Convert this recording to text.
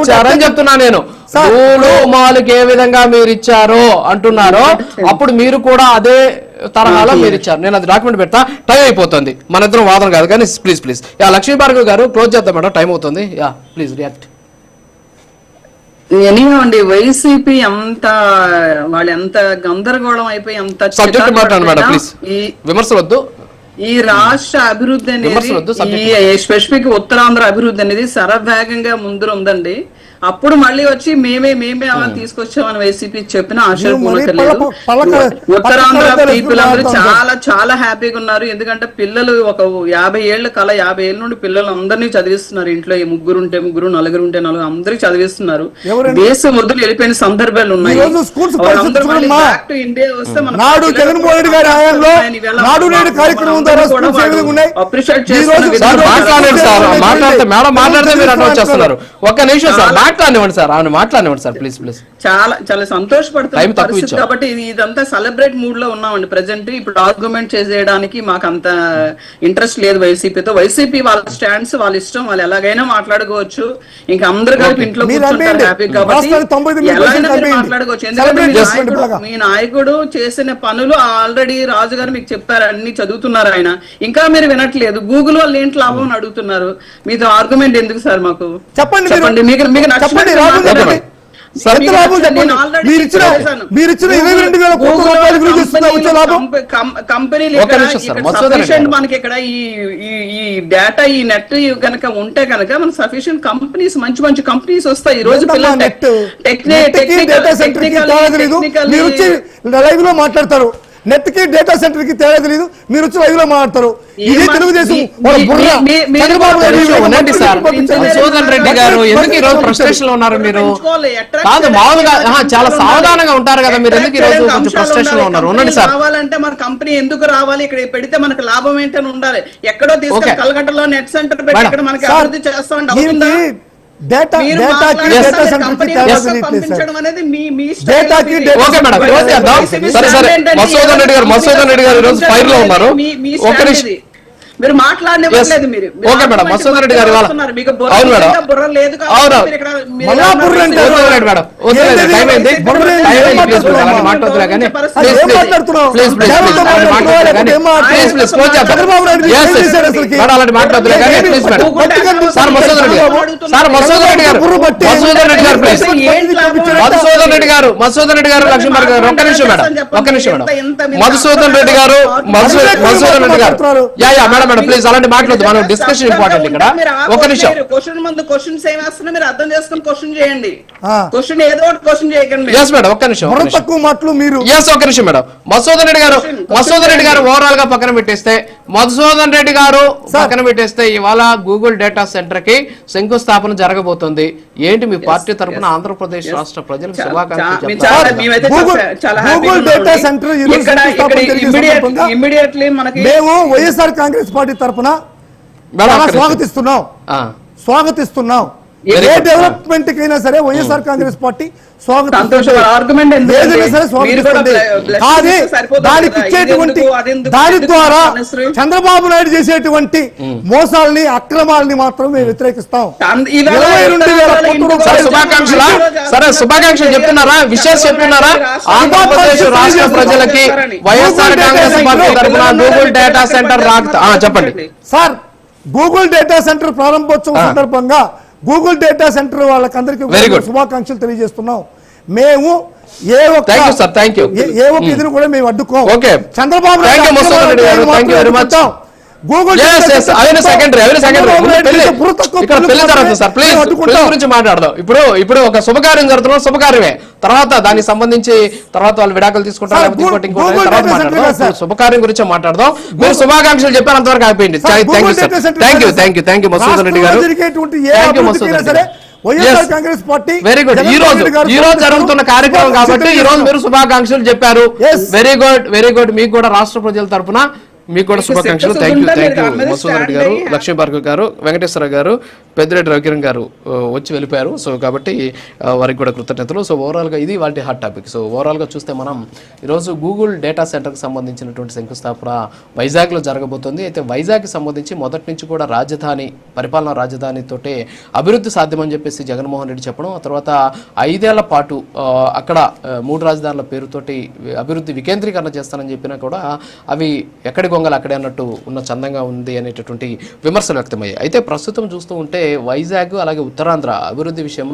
ఇచ్చారని చెప్తున్నా నేను. మాల్కి ఏ విధంగా మీరు ఇచ్చారో అంటున్నారో అప్పుడు మీరు కూడా అదే తరహాలో మీరు ఇచ్చారు. నేను అది డాక్యుమెంట్ పెడతా. టైం అయిపోతుంది, మన ఇద్దరం వాదన కాదు కానీ ప్లీజ్ లక్ష్మీ భార్గవ్ గారు క్లోజ్ చేద్దాం మేడం, టైం అవుతుంది. Please react. అండి వైసీపీ అంత వాళ్ళు ఎంత గందరగోళం అయిపోయి అంత సబ్జెక్ట్ మాట్లాడండి మేడం ప్లీజ్, విమర్శలు వద్దు. ఈ రాష్ట్ర అభివృద్ధి అనేది స్పెసిఫిక్ ఉత్తరాంధ్ర అభివృద్ధి అనేది శరవేగంగా ముందు ఉందండి. అప్పుడు మళ్ళీ వచ్చి మేమే అలా తీసుకొచ్చామని వైసీపీ చెప్పిన ఆశ్చర్యపోనక్కర్లేదు. ఉత్తరాంధ్ర పీపుల్ అందరూ చాలా హ్యాపీగా ఉన్నారు. ఎందుకంటే పిల్లలు ఒక 50 ఏళ్ల కల 50 ఏళ్ళ నుండి పిల్లలు అందరినీ చదివిస్తున్నారు. ఇంట్లో ముగ్గురు ఉంటే ముగ్గురు, నలుగురు ఉంటే నలుగురు, అందరికి చదివిస్తున్నారు. దేశం వద్దులు వెళ్ళిపోయిన సందర్భాలు ఉన్నాయి. ఇండియా వస్తే అప్రిషియేట్ చేస్తున్నారు. ఒక్క నిమిషం సార్ మాట్లాడివ్వండి సార్, ఆమె మాట్లాడివ్వండి సార్ ప్లీజ్. చాలా సంతోషపడతాం కాబట్టి ఇదంతా సెలబ్రేట్ మూడ్ లో ఉన్నామండి ప్రెసెంట్. ఇప్పుడు ఆర్గ్యుమెంట్ చేసేయడానికి మాకు అంత ఇంట్రెస్ట్ లేదు వైసీపీతో. వైసీపీ వాళ్ళ స్టాండ్స్ వాళ్ళ ఇష్టం, వాళ్ళు ఎలాగైనా మాట్లాడుకోవచ్చు. ఇంకా అందరు కలిపి ఇంట్లో కూర్చుంటారు హ్యాపీ కాబట్టి ఎలాగైనా మాట్లాడుకోవచ్చు. ఎందుకంటే మీ నాయకుడు చేసిన పనులు ఆల్రెడీ రాజు గారు మీకు చెప్పారు, అన్ని చదువుతున్నారు ఆయన. ఇంకా మీరు వినట్లేదు. గూగుల్ వాళ్ళు ఏంటి లాభం అని అడుగుతున్నారు. మీతో ఆర్గ్యుమెంట్ ఎందుకు సార్? మాకు చెప్పండి. మీకు మనకి ఇక్కడ ఈ డేటా ఈ నెట్ కనుక ఉంటే కనుక మనకు సఫిషియెంట్ కంపెనీస్ మంచి కంపెనీస్ వస్తాయి. ఈ రోజు పిల్లలు మాట్లాడతారు, నెట్ కి డేటా సెంటర్ కి తేడా తెలియదు, మీరు వచ్చి లైవ్ లో మాట్లాడతారు. ఇదే తెలుగుదేశం. మధుసూదన్ రెడ్డి గారు ఎందుకు ఈ రోజు ఫ్రస్ట్రేషన్ లో ఉన్నారు? మీరు కాదు మామూలుగా చాలా సావధానంగా ఉంటారు కదా, మీరు ఎందుకు ఈ రోజు కొంచెం ఫ్రస్ట్రేషన్ లో ఉన్నారు? ఉండండి సార్. రావాలంటే మన కంపెనీ ఎందుకు రావాలి, ఇక్కడ పెడితే మనకు లాభం ఏంటని ఉండాలి. ఎక్కడో తీసుకొని కలగట్టలో నెట్ సెంటర్ పెట్టి ఇక్కడ మనకి అభివృద్ధి చేస్తామంటే మధుసూదన్ రెడ్డి గారు ఈరోజు ఫైర్ లో ఉన్నారు. మీరు మాట్లాడలేదు. మీరు ఓకే మేడం. మధుసూదన్ రెడ్డి గారు అవును మేడం, బుర్ర లేదు మధుసూదన్ రెడ్డి గారు లక్ష్మీ గారు ఒక్క నిమిషం మేడం. మధుసూదన్ రెడ్డి గారు మేడం ప్లీజ్ అలాంటి మాట్లాడదు, మనం డిస్కషన్ ఇంపార్టెంట్ ఇక్కడ. ఒక నిమిషం. క్వశ్చన్ ముందు క్వశ్చన్స్ ఏం వేస్తున్నా మీరు అర్థం చేసుకుని క్వశ్చన్ చేయండి. క్వశ్చన్ ఏదో ఒకటి క్వశ్చన్ చేయకండి. ఎస్ మేడం ఒక్క నిమిషం. తక్కువ మాటలు మీరు. ఎస్ ఒక్క నిమిషం మేడం. మధుసూదన్ రెడ్డి గారు ఓవరాల్ గా పక్కన పెట్టేస్తే ఇవాళ గూగుల్ డేటా సెంటర్ కి శంకుస్థాపన జరగబోతుంది. ఏంటి మీ పార్టీ తరఫున ఆంధ్రప్రదేశ్ రాష్ట్ర ప్రజలకు శుభాకాంక్షలు మేము వైఎస్ఆర్ కాంగ్రెస్ పార్టీ తరఫున స్వాగతిస్తున్నాం. ఏ డెవలప్మెంట్ కైనా సరే వైఎస్ఆర్ కాంగ్రెస్ పార్టీ దాని ద్వారా చంద్రబాబు నాయుడు చేసేటువంటి మోసాలని అక్రమాలని మాత్రం మేము వ్యతిరేకిస్తాం. శుభాకాంక్షలు చెప్తున్నారా, విషయం చెప్తున్నారా? ఆంధ్రప్రదేశ్ రాష్ట్ర ప్రజలకి వైఎస్ఆర్ కాంగ్రెస్ పార్టీ తరఫున గూగుల్ డేటా సెంటర్ చెప్పండి సార్. గూగుల్ డేటా సెంటర్ ప్రారంభోత్సవం సందర్భంగా గూగుల్ డేటా సెంటర్ వాళ్ళకందరికీ శుభాకాంక్షలు తెలియజేస్తున్నాం. మేము ఏ ఒక్క ఎదురు కూడా మేము అడ్డుకోం. చంద్రబాబు నాయుడు గురించి మాట్లాడదాం. ఇప్పుడు ఒక శుభకార్యం జరుగుతున్న శుభకార్యమే, తర్వాత దానికి సంబంధించి తర్వాత వాళ్ళు విడాకులు తీసుకుంటారు, శుభకార్యం గురించి మాట్లాడదాం. మీరు శుభాకాంక్షలు చెప్పారు, అంతవరకు అయిపోయింది. థ్యాంక్ యూ మధుసూదన్ రెడ్డి గారు. Very good. ఈ రోజు జరుగుతున్న కార్యక్రమం కాబట్టి ఈ రోజు మీరు శుభాకాంక్షలు చెప్పారు. Very good. మీకు కూడా రాష్ట్ర ప్రజల తరఫున మీకు కూడా శుభాకాంక్షలు. థ్యాంక్ యూ మసూద్ రెడ్డి గారు, లక్ష్మీ భార్గవ్ గారు, వెంకటేశ్వర గారు, పెద్దిరెడ్డి రవికిరణ్ గారు వచ్చి వెళ్ళిపోయారు. సో కాబట్టి వారికి కూడా కృతజ్ఞతలు. సో ఓవరాల్గా ఇది వాటి హాట్ టాపిక్. సో ఓవరాల్గా చూస్తే మనం ఈరోజు గూగుల్ డేటా సెంటర్కి సంబంధించినటువంటి శంకుస్థాపన వైజాగ్లో జరగబోతుంది. అయితే వైజాగ్కి సంబంధించి మొదటి నుంచి కూడా రాజధాని, పరిపాలనా రాజధానితోటే అభివృద్ధి సాధ్యమని చెప్పేసి జగన్మోహన్ రెడ్డి చెప్పడం, ఆ తర్వాత 5 ఏళ్ల పాటు అక్కడ 3 రాజధానుల పేరుతోటి అభివృద్ధి వికేంద్రీకరణ చేస్తానని చెప్పినా కూడా అవి ఎక్కడి గొంగలు అక్కడే అన్నట్టు ఉన్న చందంగా ఉంది అనేటటువంటి విమర్శలు వ్యక్తమయ్యాయి. అయితే ప్రస్తుతం చూస్తూ ఉంటే వైజాగ్ అలాగే ఉత్తరాంధ్ర అభివృద్ధి విషయంలో